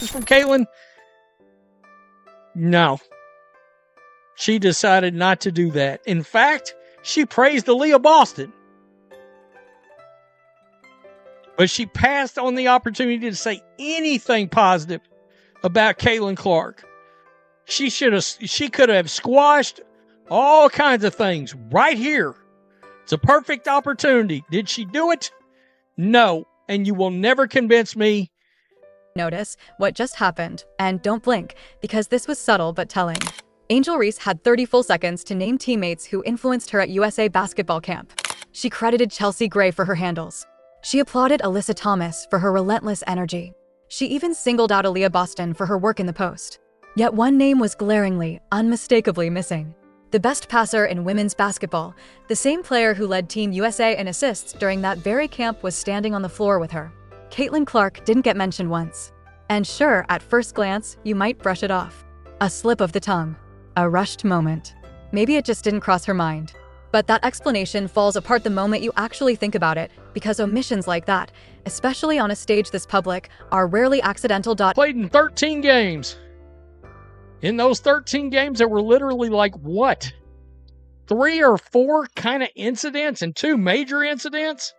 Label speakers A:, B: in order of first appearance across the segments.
A: from Caitlin? No. She decided not to do that. In fact, she praised Aaliyah Boston. But she passed on the opportunity to say anything positive about Caitlin Clark. She could have squashed all kinds of things right here. It's a perfect opportunity. Did she do it? No. And you will never convince me.
B: Notice what just happened, and don't blink, because this was subtle but telling. Angel Reese had 30 full seconds to name teammates who influenced her at USA basketball camp. She credited Chelsea Gray for her handles. She applauded Alyssa Thomas for her relentless energy. She even singled out Aaliyah Boston for her work in the post. Yet one name was glaringly, unmistakably missing. The best passer in women's basketball, the same player who led Team USA in assists during that very camp, was standing on the floor with her. Caitlin Clark didn't get mentioned once. And sure, at first glance, you might brush it off. A slip of the tongue. A rushed moment. Maybe it just didn't cross her mind. But that explanation falls apart the moment you actually think about it, because omissions like that, especially on a stage this public, are rarely accidental.
A: Played in 13 games. In those 13 games, there were literally like, what? 3 or 4 kind of incidents and 2 major incidents,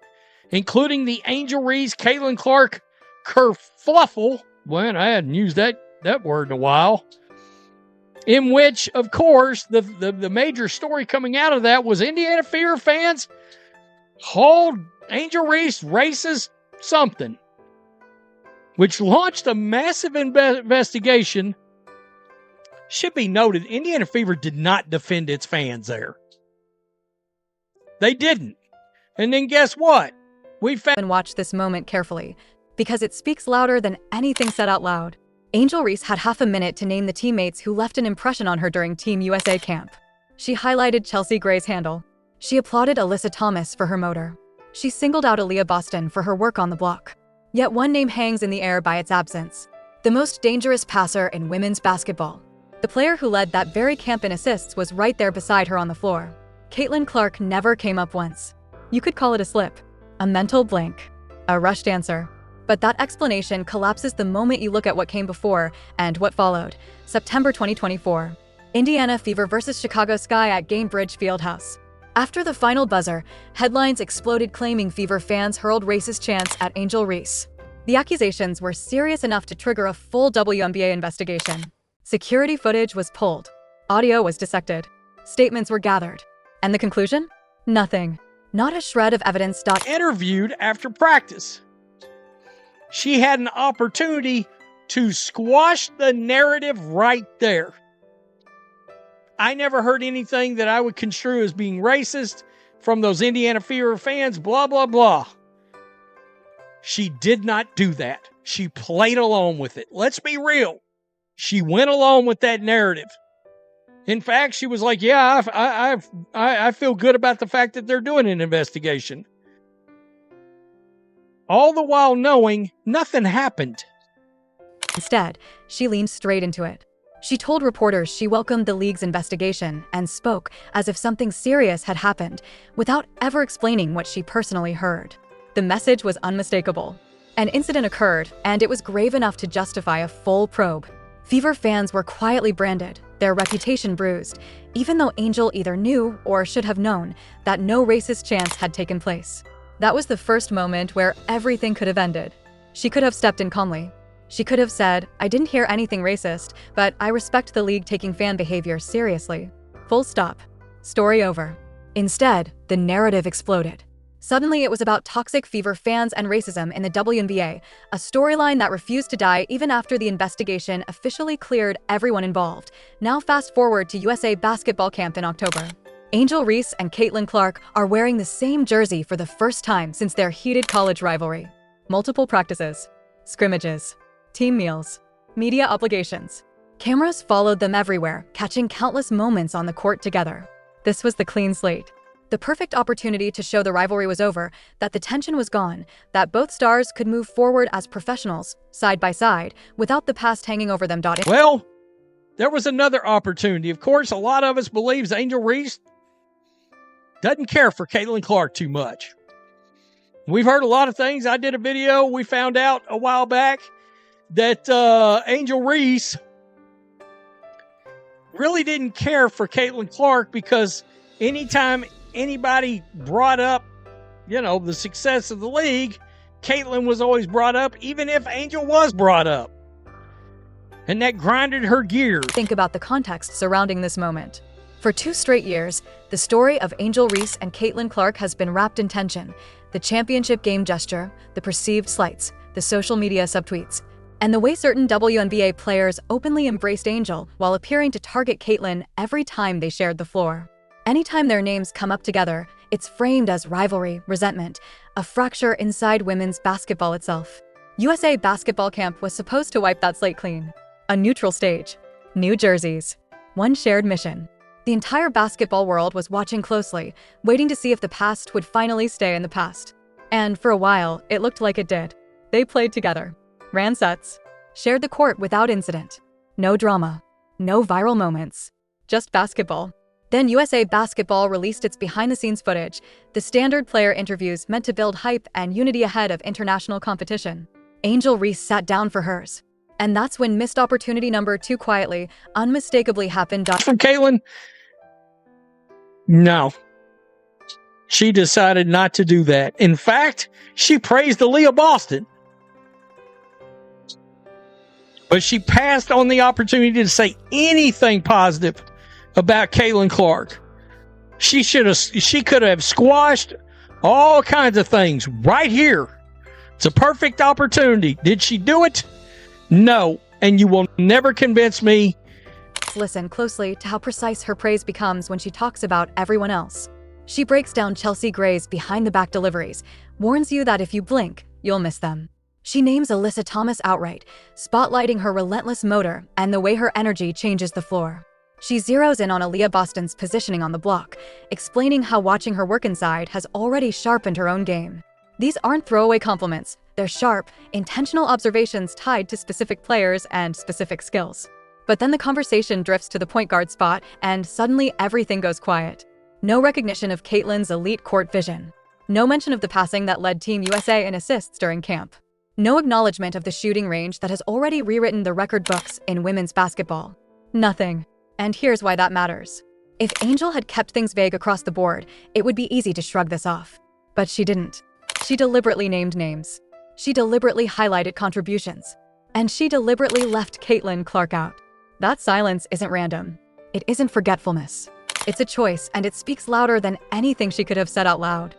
A: including the Angel Reese, Caitlin Clark kerfluffle. Well, I hadn't used that word in a while. In which, of course, the major story coming out of that was Indiana Fever fans called Angel Reese racist something, which launched a massive investigation. Should be noted, Indiana Fever did not defend its fans there. They didn't. And then guess what? We found
B: and watch this moment carefully, because it speaks louder than anything said out loud. Angel Reese had half a minute to name the teammates who left an impression on her during Team USA camp. She highlighted Chelsea Gray's handle. She applauded Alyssa Thomas for her motor. She singled out Aaliyah Boston for her work on the block. Yet one name hangs in the air by its absence. The most dangerous passer in women's basketball. The player who led that very camp in assists was right there beside her on the floor. Caitlin Clark never came up once. You could call it a slip, a mental blank, a rushed answer. But that explanation collapses the moment you look at what came before and what followed. September 2024. Indiana Fever versus Chicago Sky at Gainbridge Fieldhouse. After the final buzzer, headlines exploded claiming Fever fans hurled racist chants at Angel Reese. The accusations were serious enough to trigger a full WNBA investigation. Security footage was pulled. Audio was dissected. Statements were gathered. And the conclusion? Nothing. Not a shred of evidence.
A: Interviewed after practice. She had an opportunity to squash the narrative right there. I never heard anything that I would construe as being racist from those Indiana Fever fans, blah, blah, blah. She did not do that. She played along with it. Let's be real. She went along with that narrative. In fact, she was like, yeah, I feel good about the fact that they're doing an investigation. All the while knowing nothing happened.
B: Instead, she leaned straight into it. She told reporters she welcomed the league's investigation and spoke as if something serious had happened, without ever explaining what she personally heard. The message was unmistakable. An incident occurred, and it was grave enough to justify a full probe. Fever fans were quietly branded, their reputation bruised, even though Angel either knew or should have known that no racist chants had taken place. That was the first moment where everything could have ended. She could have stepped in calmly. She could have said, I didn't hear anything racist, but I respect the league taking fan behavior seriously. Full stop. Story over. Instead, the narrative exploded. Suddenly, it was about toxic Fever fans and racism in the WNBA, a storyline that refused to die even after the investigation officially cleared everyone involved. Now fast forward to USA basketball camp in October. Angel Reese and Caitlin Clark are wearing the same jersey for the first time since their heated college rivalry. Multiple practices, scrimmages, team meals, media obligations. Cameras followed them everywhere, catching countless moments on the court together. This was the clean slate. The perfect opportunity to show the rivalry was over, that the tension was gone, that both stars could move forward as professionals, side by side, without the past hanging over them.
A: Well, there was another opportunity. Of course, a lot of us believes Angel Reese doesn't care for Caitlin Clark too much. We've heard a lot of things. I did a video. We found out a while back that Angel Reese really didn't care for Caitlin Clark, because anytime anybody brought up, the success of the league, Caitlin was always brought up, even if Angel was brought up. And that grinded her gears.
B: Think about the context surrounding this moment. For 2 straight years, the story of Angel Reese and Caitlin Clark has been wrapped in tension. The championship game gesture, the perceived slights, the social media subtweets, and the way certain WNBA players openly embraced Angel while appearing to target Caitlin every time they shared the floor. Anytime their names come up together, it's framed as rivalry, resentment, a fracture inside women's basketball itself. USA basketball camp was supposed to wipe that slate clean. A neutral stage, new jerseys, one shared mission. The entire basketball world was watching closely, waiting to see if the past would finally stay in the past. And for a while, it looked like it did. They played together, ran sets, shared the court without incident. No drama, no viral moments, just basketball. Then USA Basketball released its behind-the-scenes footage, the standard player interviews meant to build hype and unity ahead of international competition. Angel Reese sat down for hers. And that's when missed opportunity number 2 quietly, unmistakably happened.
A: From Caitlin? No. She decided not to do that. In fact, she praised Aaliyah Boston. But she passed on the opportunity to say anything positive about Caitlin Clark. She could have squashed all kinds of things right here. It's a perfect opportunity. Did she do it? No. And you will never convince me.
B: Listen closely to how precise her praise becomes when she talks about everyone else. She breaks down Chelsea Gray's behind-the-back deliveries, warns you that if you blink, you'll miss them. She names Alyssa Thomas outright, spotlighting her relentless motor and the way her energy changes the floor. She zeroes in on Aaliyah Boston's positioning on the block, explaining how watching her work inside has already sharpened her own game. These aren't throwaway compliments. They're sharp, intentional observations tied to specific players and specific skills. But then the conversation drifts to the point guard spot, and suddenly everything goes quiet. No recognition of Caitlin's elite court vision. No mention of the passing that led Team USA in assists during camp. No acknowledgement of the shooting range that has already rewritten the record books in women's basketball. Nothing. And here's why that matters. If Angel had kept things vague across the board, it would be easy to shrug this off. But she didn't. She deliberately named names. She deliberately highlighted contributions. And she deliberately left Caitlin Clark out. That silence isn't random. It isn't forgetfulness. It's a choice, and it speaks louder than anything she could have said out loud.